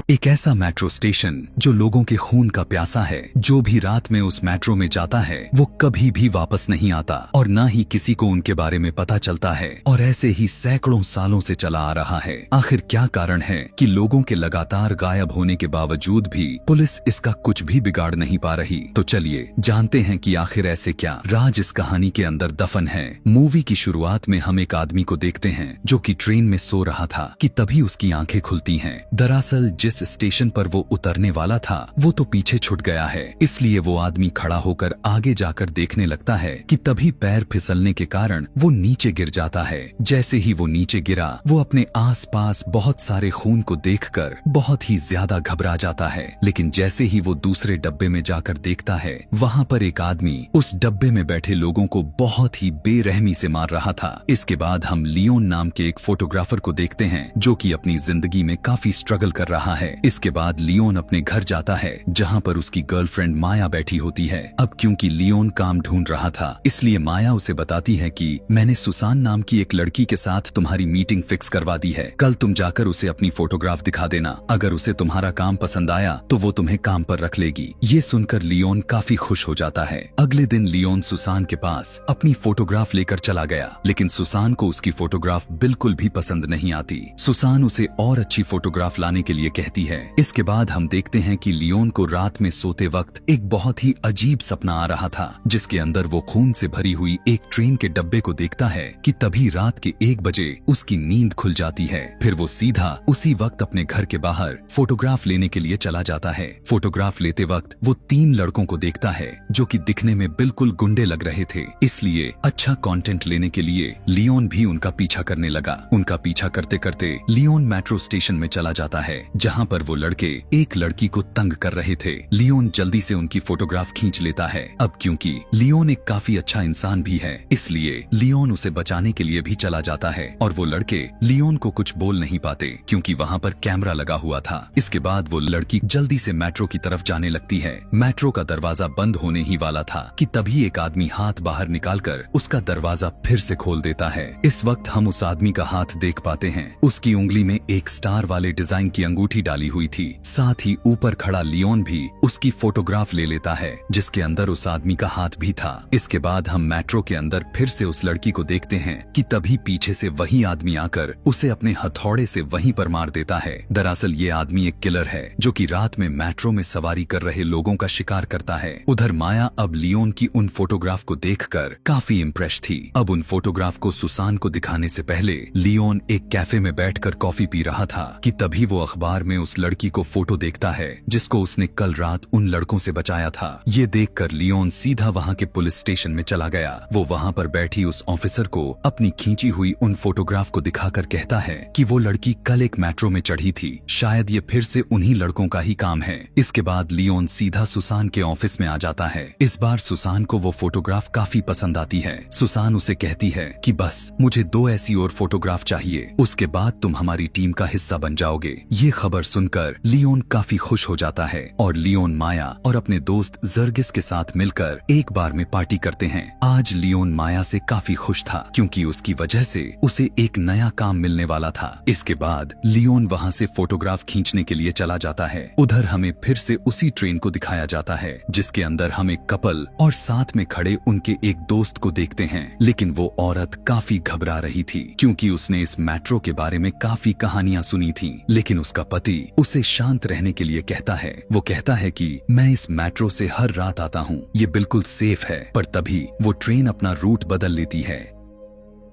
एक ऐसा metro station जो लोगों के खून का प्यासा है। जो भी रात में उस मेट्रो में जाता है वो कभी भी वापस नहीं आता और ना ही किसी को उनके बारे में पता चलता है, और ऐसे ही सैकड़ों सालों से चला आ रहा है। आखिर क्या कारण है कि लोगों के लगातार गायब होने के बावजूद भी पुलिस इसका कुछ भी बिगाड़ नहीं पा रही? तो चलिए जानते हैं कि आखिर ऐसे क्या राज इस कहानी के अंदर दफन है। मूवी की शुरुआत में हम एक आदमी को देखते हैं जो कि ट्रेन में सो रहा था कि तभी उसकी आंखें खुलती हैं। दरअसल जिस स्टेशन पर वो उतरने वाला था वो तो पीछे छूट गया है, इसलिए वो आदमी खड़ा होकर आगे जाकर देखने लगता है कि तभी पैर फिसलने के कारण वो नीचे गिर जाता है। जैसे ही वो नीचे गिरा वो अपने आसपास बहुत सारे खून को देखकर बहुत ही ज्यादा घबरा जाता है। लेकिन जैसे ही वो दूसरे डब्बे में जाकर देखता है वहाँ पर एक आदमी उस डब्बे में बैठे लोगों को बहुत ही बेरहमी से मार रहा था। इसके बाद हम लियोन नाम के एक फोटोग्राफर को देखते हैं जो कि अपनी जिंदगी में काफी स्ट्रगल कर रहा है। इसके बाद लियोन अपने घर जाता है जहाँ पर उसकी गर्लफ्रेंड माया बैठी होती है। अब क्योंकि लियोन काम ढूंढ रहा था इसलिए माया उसे बताती है कि मैंने सुसान नाम की एक लड़की के साथ तुम्हारी मीटिंग फिक्स करवा दी है। कल तुम जाकर उसे अपनी फोटोग्राफ दिखा देना। अगर उसे तुम्हारा काम पसंद आया तो वो तुम्हें काम पर रख लेगी। ये सुनकर लियोन काफी खुश हो जाता है। अगले दिन लियोन सुसान के पास अपनी फोटोग्राफ लेकर चला गया, लेकिन सुसान को उसकी फोटोग्राफ बिल्कुल भी पसंद नहीं आती। सुसान उसे और अच्छी फोटोग्राफ लाने के लिए कहती है। इसके बाद हम देखते हैं कि लियोन को रात में सोते वक्त एक बहुत ही अजीब सपना आ रहा था जिसके अंदर वो खून से भरी हुई एक ट्रेन के डब्बे को देखता है कि तभी रात के 1 बजे उसकी नींद खुल जाती है। फिर वो सीधा उसी वक्त अपने घर के बाहर फोटोग्राफ लेने के लिए चला जाता है। फोटोग्राफ लेते वक्त वो 3 लड़कों को देखता है जो कि दिखने में बिल्कुल गुंडे लग रहे थे, इसलिए अच्छा कंटेंट लेने के लिए लियोन भी उनका पीछा करने लगा। उनका पीछा करते करते लियोन मेट्रो स्टेशन में चला जाता है जहाँ पर वो लड़के एक लड़की को तंग कर रहे थे। लियोन जल्दी से उनकी फोटोग्राफ खींच लेता है। अब क्योंकि लियोन एक काफी अच्छा इंसान भी है इसलिए लियोन उसे बचाने के लिए भी चला जाता है, और वो लड़के लियोन को कुछ बोल नहीं पाते क्योंकि वहाँ पर कैमरा लगा हुआ था। इसके बाद वो लड़की जल्दी से मेट्रो की तरफ जाने लगती है। मेट्रो का दरवाजा बंद होने ही वाला था कि तभी एक आदमी हाथ बाहर निकालकर उसका दरवाजा फिर से खोल देता है। इस वक्त हम उस आदमी का हाथ देख पाते हैं। उसकी उंगली में एक स्टार वाले डिजाइन की अंगूठी डाली हुई थी। साथ ही ऊपर खड़ा लियोन भी उसकी फोटोग्राफ ले लेता है जिसके अंदर उस आदमी का हाथ भी था। इसके बाद हम मेट्रो के अंदर फिर से उस लड़की को देखते हैं कि तभी पीछे से वही आदमी आकर उसे अपने हथौड़े से वहीं पर मार देता है। दरअसल ये आदमी एक किलर है जो कि रात में मेट्रो में सवारी कर रहे लोगों का शिकार करता है। उधर माया अब लियोन की उन फोटोग्राफ को देखकर काफी इम्प्रेस थी। अब उन फोटोग्राफ को सुसान को दिखाने से पहले लियोन एक कैफे में बैठकर कॉफी पी रहा था कि तभी वो अखबार में उस लड़की को फोटो देखता है जिसको उसने कल रात उन लड़कों से बचाया था। ये देखकर लियोन सीधा वहाँ के पुलिस स्टेशन में चला गया। वो वहाँ पर बैठी उस ऑफिसर को अपनी खींची हुई उन फोटोग्राफ को दिखाकर कहता है कि वो लड़की कल एक मेट्रो में चढ़ी थी, शायद ये फिर से उन्हीं लड़कों का ही काम है। इसके बाद लियोन सीधा सुसान के ऑफिस में आ जाता है। इस बार सुसान को वो फोटोग्राफ काफी पसंद आती है। सुसान उसे कहती है कि बस मुझे 2 ऐसी और फोटोग्राफ चाहिए, उसके बाद तुम हमारी टीम का हिस्सा बन जाओगे। ये खबर सुनकर लियोन काफी खुश हो जाता है और लियोन माया और अपने दोस्त जर्गिस के साथ मिलकर एक बार में पार्टी करते हैं। आज लियोन माया से काफी खुश था क्योंकि उसकी वजह से उसे एक नया काम मिलने वाला था। इसके बाद लियोन वहाँ से फोटोग्राफ खींचने के लिए चला जाता है। उधर हमें फिर से उसी ट्रेन को दिखाया जाता है जिसके अंदर हम एक कपल और साथ में खड़े उनके एक दोस्त को देखते हैं, लेकिन वो औरत काफी घबरा रही थी क्योंकि उसने इस मेट्रो के बारे में काफी कहानियां सुनी थी। लेकिन उसका पति उसे शांत रहने के लिए कहता है। वो कहता है कि मैं इस मेट्रो से हर रात आता हूँ, ये बिल्कुल सेफ है। पर तभी वो ट्रेन अपना रूट बदल लेती है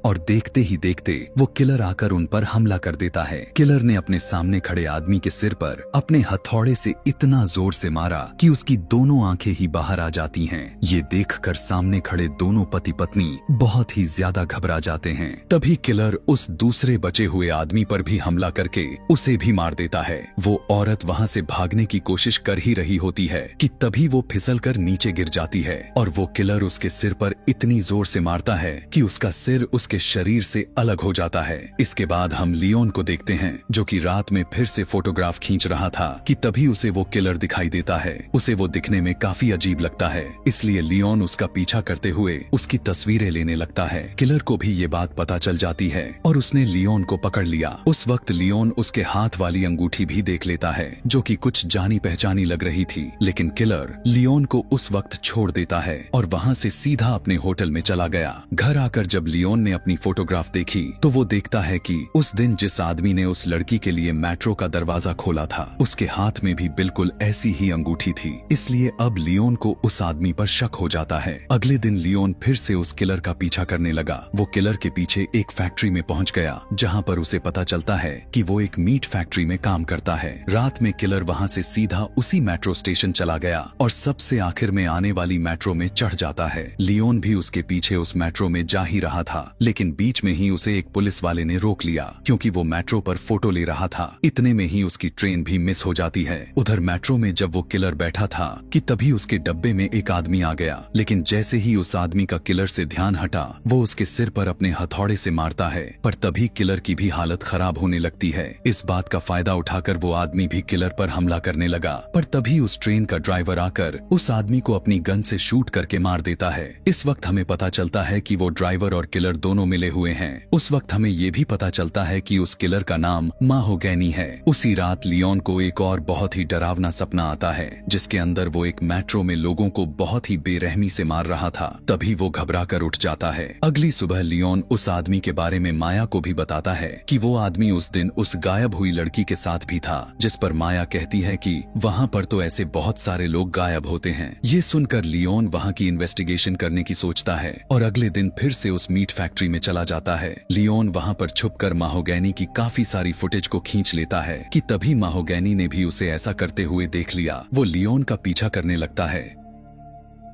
और देखते ही देखते वो किलर आकर उन पर हमला कर देता है। किलर ने अपने सामने खड़े आदमी के सिर पर अपने हथौड़े से इतना जोर से मारा कि उसकी दोनों आंखें ही बाहर आ जाती हैं। ये देखकर सामने खड़े दोनों पति पत्नी बहुत ही ज्यादा घबरा जाते हैं। तभी किलर उस दूसरे बचे हुए आदमी पर भी हमला करके उसे भी मार देता है। वो औरत वहाँ से भागने की कोशिश कर ही रही होती है कि तभी वो फिसल कर नीचे गिर जाती है और वो किलर उसके सिर पर इतनी जोर से मारता है कि उसका सिर उसके शरीर से अलग हो जाता है। इसके बाद हम लियोन को देखते हैं जो कि रात में फिर से फोटोग्राफ खींच रहा था कि तभी उसे वो किलर दिखाई देता है। उसे वो दिखने में काफी अजीब लगता है, इसलिए लियोन उसका पीछा करते हुए उसकी तस्वीरें लेने लगता है। किलर को भी ये बात पता चल जाती है और उसने लियोन को पकड़ लिया। उस वक्त लियोन उसके हाथ वाली अंगूठी भी देख लेता है जो कि कुछ जानी पहचानी लग रही थी, लेकिन किलर लियोन को उस वक्त छोड़ देता है और वहाँ से सीधा अपने होटल में चला गया। घर आकर जब लियोन ने अपनी फोटोग्राफ देखी तो वो देखता है कि उस दिन जिस आदमी ने उस लड़की के लिए मेट्रो का दरवाजा खोला था उसके हाथ में भी बिल्कुल ऐसी ही अंगूठी थी, इसलिए अब लियोन को उस आदमी पर शक हो जाता है। अगले दिन लियोन फिर से उस किलर का पीछा करने लगा। वो किलर के पीछे एक फैक्ट्री में पहुंच गया जहां पर उसे पता चलता है कि वो एक मीट फैक्ट्री में काम करता है। रात में किलर वहां से सीधा उसी मेट्रो स्टेशन चला गया और सबसे आखिर में आने वाली मेट्रो में चढ़ जाता है। लियोन भी उसके पीछे उस मेट्रो में जा ही रहा था, लेकिन बीच में ही उसे एक पुलिस वाले ने रोक लिया क्योंकि वो मेट्रो पर फोटो ले रहा था। इतने में ही उसकी ट्रेन भी मिस हो जाती है। उधर मेट्रो में जब वो किलर बैठा था कि तभी उसके डब्बे में एक आदमी आ गया, लेकिन जैसे ही उस आदमी का किलर से ध्यान हटा वो उसके सिर पर अपने हथौड़े से मारता है, पर तभी किलर की भी हालत खराब होने लगती है। इस बात का फायदा उठाकर वो आदमी भी किलर पर हमला करने लगा, पर तभी उस ट्रेन का ड्राइवर आकर उस आदमी को अपनी गन से शूट करके मार देता है। इस वक्त हमें पता चलता है कि वो ड्राइवर और किलर दोनों मिले हुए हैं। उस वक्त हमें ये भी पता चलता है कि उस किलर का नाम माहोगैनी है। उसी रात लियोन को एक और बहुत ही डरावना सपना आता है जिसके अंदर वो एक मेट्रो में लोगों को बहुत ही बेरहमी से मार रहा था। तभी वो घबरा कर उठ जाता है। अगली सुबह लियोन उस आदमी के बारे में माया को भी बताता है कि वो आदमी उस दिन उस गायब हुई लड़की के साथ भी था, जिस पर माया कहती है कि वहाँ पर तो ऐसे बहुत सारे लोग गायब होते हैं। ये सुनकर लियोन वहाँ की इन्वेस्टिगेशन करने की सोचता है और अगले दिन फिर से उस मीट फैक्ट्री में चला जाता है। लियोन वहाँ पर छुपकर माहोगैनी की काफी सारी फुटेज को खींच लेता है कि तभी माहोगैनी ने भी उसे ऐसा करते हुए देख लिया। वो लियोन का पीछा करने लगता है,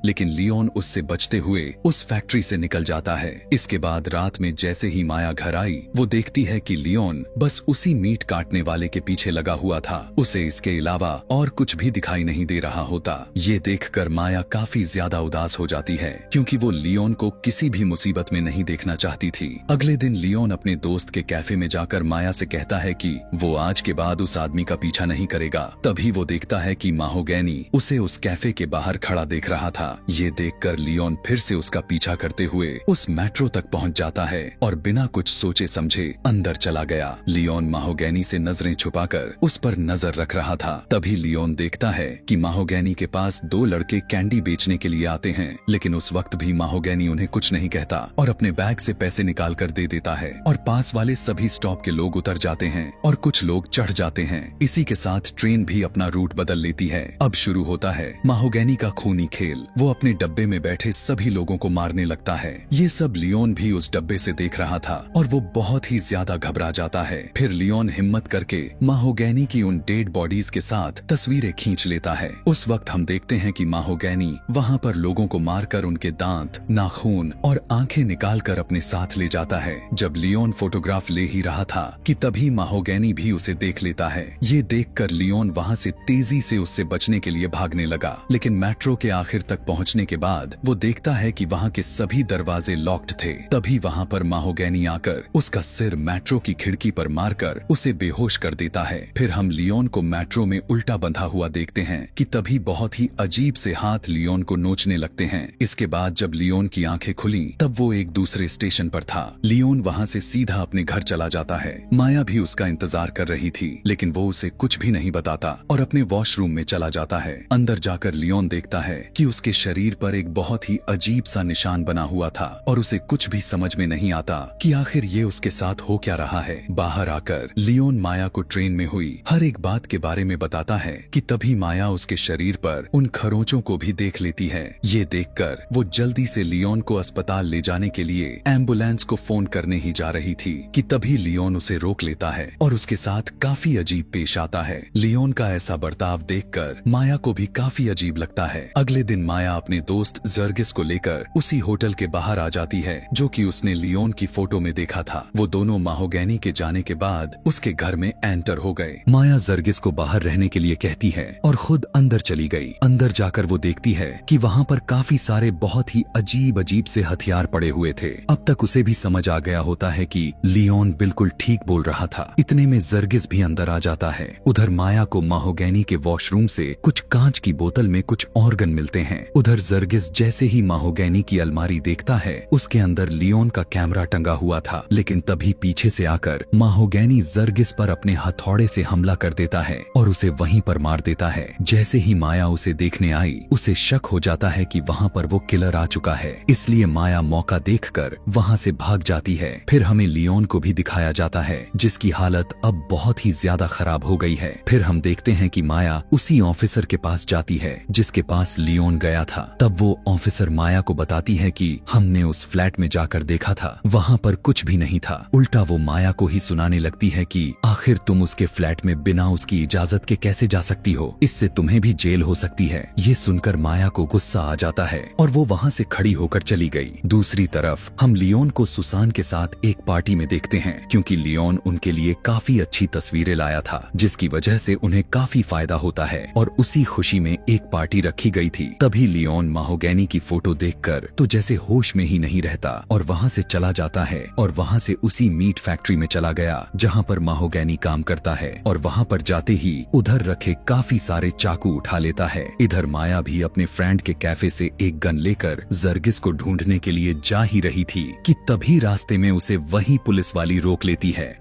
लेकिन लियोन उससे बचते हुए उस फैक्ट्री से निकल जाता है। इसके बाद रात में जैसे ही माया घर आई वो देखती है कि लियोन बस उसी मीट काटने वाले के पीछे लगा हुआ था। उसे इसके अलावा और कुछ भी दिखाई नहीं दे रहा होता। ये देखकर माया काफी ज्यादा उदास हो जाती है क्योंकि वो लियोन को किसी भी मुसीबत में नहीं देखना चाहती थी। अगले दिन लियोन अपने दोस्त के कैफे में जाकर माया से कहता है कि वो आज के बाद उस आदमी का पीछा नहीं करेगा। तभी वो देखता है कि माहोगैनी उसे उस कैफे के बाहर खड़ा देख रहा था। ये देखकर लियोन फिर से उसका पीछा करते हुए उस मेट्रो तक पहुंच जाता है और बिना कुछ सोचे समझे अंदर चला गया। लियोन माहोगैनी से नजरें छुपाकर उस पर नजर रख रहा था। तभी लियोन देखता है कि माहोगैनी के पास दो लड़के कैंडी बेचने के लिए आते हैं, लेकिन उस वक्त भी माहोगैनी उन्हें कुछ नहीं कहता और अपने बैग से पैसे निकाल कर दे देता है और पास वाले सभी स्टॉप के लोग उतर जाते हैं और कुछ लोग चढ़ जाते हैं। इसी के साथ ट्रेन भी अपना रूट बदल लेती है। अब शुरू होता है माहोगैनी का खूनी खेल। वो अपने डब्बे में बैठे सभी लोगों को मारने लगता है। ये सब लियोन भी उस डब्बे से देख रहा था और वो बहुत ही ज्यादा घबरा जाता है। फिर लियोन हिम्मत करके माहोगैनी की उन डेड बॉडीज के साथ तस्वीरें खींच लेता है। उस वक्त हम देखते हैं कि माहोगैनी वहाँ पर लोगों को मारकर उनके दांत, नाखून और आंखें निकाल कर अपने साथ ले जाता है। जब लियोन फोटोग्राफ ले ही रहा था कि तभी माहोगैनी भी उसे देख लेता है। ये देखकर लियोन वहाँ से तेजी से उससे बचने के लिए भागने लगा, लेकिन मेट्रो के आखिर तक पहुँचने के बाद वो देखता है कि वहाँ के सभी दरवाजे लॉक्ड थे। तभी वहाँ पर माहोगैनी आकर उसका सिर मेट्रो की खिड़की पर मारकर उसे बेहोश कर देता है। फिर हम लियोन को मेट्रो में उल्टा बंधा हुआ देखते हैं कि तभी बहुत ही अजीब से हाथ लियोन को नोचने लगते हैं। इसके बाद जब लियोन की आंखें खुली तब वो एक दूसरे स्टेशन पर था। लियोन वहाँ से सीधा अपने घर चला जाता है। माया भी उसका इंतजार कर रही थी, लेकिन वो उसे कुछ भी नहीं बताता और अपने वॉशरूम में चला जाता है। अंदर जाकर लियोन देखता है कि उसके शरीर पर एक बहुत ही अजीब सा निशान बना हुआ था और उसे कुछ भी समझ में नहीं आता कि आखिर ये उसके साथ हो क्या रहा है। बाहर आकर लियोन माया को ट्रेन में हुई हर एक बात के बारे में बताता है कि तभी माया उसके शरीर पर उन खरोंचों को भी देख लेती है। ये देखकर वो जल्दी से लियोन को अस्पताल ले जाने के लिए एम्बुलेंस को फोन करने ही जा रही थी कि तभी लियोन उसे रोक लेता है और उसके साथ काफी अजीब पेश आता है। लियोन का ऐसा बर्ताव देखकर माया को भी काफी अजीब लगता है। अगले दिन माया माया अपने दोस्त जर्गिस को लेकर उसी होटल के बाहर आ जाती है जो कि उसने लियोन की फोटो में देखा था। वो दोनों माहोगैनी के जाने के बाद उसके घर में एंटर हो गए। माया जर्गिस को बाहर रहने के लिए कहती है और खुद अंदर चली गई। अंदर जाकर वो देखती है कि वहाँ पर काफी सारे बहुत ही अजीब अजीब से हथियार पड़े हुए थे। अब तक उसे भी समझ आ गया होता है कि लियोन बिल्कुल ठीक बोल रहा था। इतने में जर्गिस भी अंदर आ जाता है। उधर माया को माहोगैनी के वॉशरूम से कुछ कांच की बोतल में कुछ ऑर्गन मिलते हैं। उधर जर्गिस जैसे ही माहोगैनी की अलमारी देखता है उसके अंदर लियोन का कैमरा टंगा हुआ था। लेकिन तभी पीछे से आकर माहोगैनी जर्गिस पर अपने हथौड़े से हमला कर देता है और उसे वहीं पर मार देता है। जैसे ही माया उसे देखने आई उसे शक हो जाता है कि वहाँ पर वो किलर आ चुका है, इसलिए माया मौका देखकर वहाँ से भाग जाती है। फिर हमें लियोन को भी दिखाया जाता है जिसकी हालत अब बहुत ही ज्यादा खराब हो गई है। फिर हम देखते हैं कि माया उसी ऑफिसर के पास जाती है जिसके पास लियोन गया था। तब वो ऑफिसर माया को बताती है कि हमने उस फ्लैट में जाकर देखा था, वहाँ पर कुछ भी नहीं था। उल्टा वो माया को ही सुनाने लगती है कि आखिर तुम उसके फ्लैट में बिना उसकी इजाजत के कैसे जा सकती हो, इससे तुम्हें भी जेल हो सकती है। ये सुनकर माया को गुस्सा आ जाता है और वो वहाँ से खड़ी होकर चली गई। दूसरी तरफ हम लियोन को सुसान के साथ एक पार्टी में देखते हैं क्योंकि लियोन उनके लिए काफी अच्छी तस्वीरें लाया था जिसकी वजह से उन्हें काफी फायदा होता है और उसी खुशी में एक पार्टी रखी गई थी। तभी लियोन माहोगैनी की फोटो देखकर तो जैसे होश में ही नहीं रहता और वहाँ से चला जाता है और वहाँ से उसी मीट फैक्ट्री में चला गया जहाँ पर माहोगैनी काम करता है और वहाँ पर जाते ही उधर रखे काफी सारे चाकू उठा लेता है। इधर माया भी अपने फ्रेंड के कैफे से एक गन लेकर जर्गिस को ढूंढने के लिए जा ही रही थी कि तभी रास्ते में उसे वही पुलिस वाली रोक लेती है।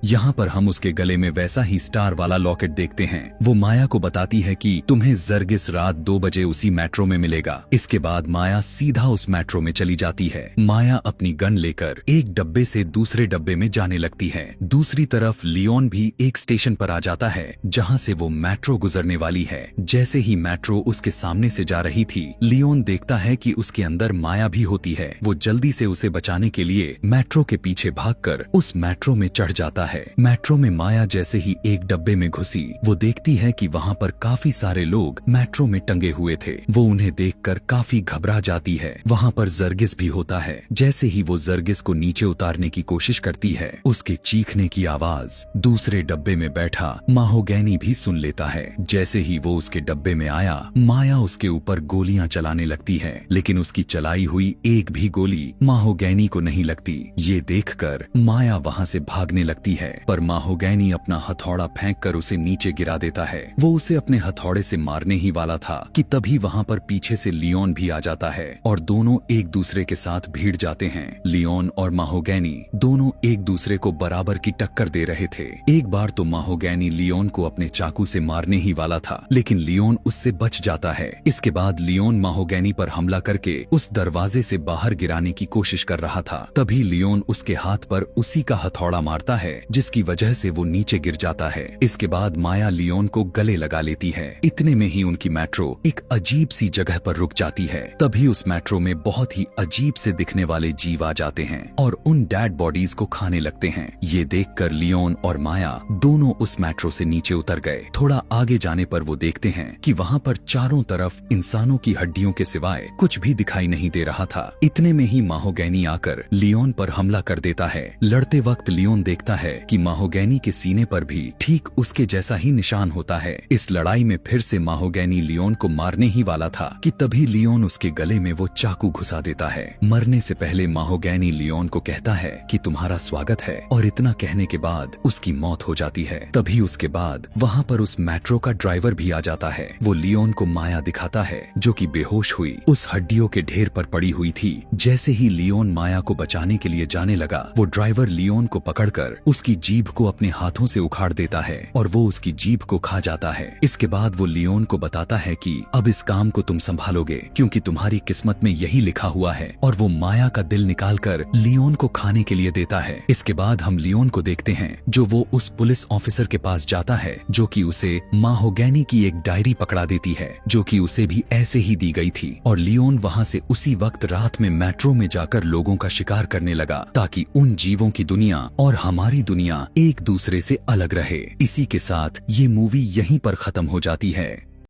यहाँ पर हम उसके गले में वैसा ही स्टार वाला लॉकेट देखते हैं। वो माया को बताती है कि तुम्हें जर्गिस रात 2 बजे उसी मेट्रो में मिलेगा। इसके बाद माया सीधा उस मेट्रो में चली जाती है। माया अपनी गन लेकर एक डब्बे से दूसरे डब्बे में जाने लगती है। दूसरी तरफ लियोन भी एक स्टेशन पर आ जाता है जहाँ से वो मेट्रो गुजरने वाली है। जैसे ही मेट्रो उसके सामने से जा रही थी, लियोन देखता है कि उसके अंदर माया भी होती है। वो जल्दी से उसे बचाने के लिए मेट्रो के पीछे भागकर उस मेट्रो में चढ़ जाता है। मेट्रो में माया जैसे ही एक डब्बे में घुसी, वो देखती है कि वहाँ पर काफी सारे लोग मेट्रो में टंगे हुए थे। वो उन्हें देखकर काफी घबरा जाती है। वहाँ पर जर्गिस भी होता है। जैसे ही वो जर्गिस को नीचे उतारने की कोशिश करती है, उसके चीखने की आवाज दूसरे डब्बे में बैठा माहोगैनी भी सुन लेता है। जैसे ही वो उसके डब्बे में आया, माया उसके ऊपर गोलियां चलाने लगती है, लेकिन उसकी चलाई हुई एक भी गोली माहोगैनी को नहीं लगती। ये देखकर माया वहाँ से भागने लगती है, पर माहोगैनी अपना हथौड़ा फेंककर उसे नीचे गिरा देता है। वो उसे अपने हथौड़े से मारने ही वाला था कि तभी वहाँ पर पीछे से लियोन भी आ जाता है और दोनों एक दूसरे के साथ भिड़ जाते हैं। लियोन और माहोगैनी दोनों एक दूसरे को बराबर की टक्कर दे रहे थे। एक बार तो माहोगैनी लियोन को अपने चाकू से मारने ही वाला था, लेकिन लियोन उससे बच जाता है। इसके बाद लियोन माहोगैनी पर हमला करके उस दरवाजे से बाहर गिराने की कोशिश कर रहा था। तभी लियोन उसके हाथ पर उसी का हथौड़ा मारता है जिसकी वजह से वो नीचे गिर जाता है। इसके बाद माया लियोन को गले लगा लेती है। इतने में ही उनकी मेट्रो एक अजीब सी जगह पर रुक जाती है। तभी उस मेट्रो में बहुत ही अजीब से दिखने वाले जीव आ जाते हैं और उन डेड बॉडीज को खाने लगते हैं। ये देखकर लियोन और माया दोनों उस मेट्रो से नीचे उतर गए। थोड़ा आगे जाने पर वो देखते हैं कि वहाँ पर चारों तरफ इंसानों की हड्डियों के सिवाय कुछ भी दिखाई नहीं दे रहा था। इतने में ही माहोगैनी आकर लियोन पर हमला कर देता है। लड़ते वक्त लियोन देखता है कि माहोगैनी के सीने पर भी ठीक उसके जैसा ही निशान होता है। इस लड़ाई में फिर से माहोगैनी लियोन को मारने ही वाला था कि तभी लियोन उसके गले में वो चाकू घुसा देता है। मरने से पहले माहोगैनी लियोन को कहता है कि तुम्हारा स्वागत है, और इतना कहने के बाद उसकी मौत हो जाती है। तभी उसके बाद वहाँ पर उस मेट्रो का ड्राइवर भी आ जाता है। वो लियोन को माया दिखाता है जो कि बेहोश हुई उस हड्डियों के ढेर पर पड़ी हुई थी। जैसे ही लियोन माया को बचाने के लिए जाने लगा, वो ड्राइवर लियोन को पकड़कर उसकी जीभ को अपने हाथों से उखाड़ देता है और वो उसकी जीभ को खा जाता है। इसके बाद वो लियोन को बताता है कि अब इस काम को तुम संभालोगे क्योंकि तुम्हारी किस्मत में यही लिखा हुआ है, और वो माया का दिल निकालकर लियोन को खाने के लिए देता है। इसके बाद हम लियोन को देखते हैं जो वो उस पुलिस ऑफिसर के पास जाता है जो कि उसे माहोगैनी की एक डायरी पकड़ा देती है जो कि उसे भी ऐसे ही दी गई थी, और लियोन वहाँ से उसी वक्त रात में मेट्रो में जाकर लोगों का शिकार करने लगा ताकि उन जीवों की दुनिया और हमारी दुनिया एक दूसरे से अलग रहे। इसी के साथ ये मूवी यहीं पर खत्म हो जाती है।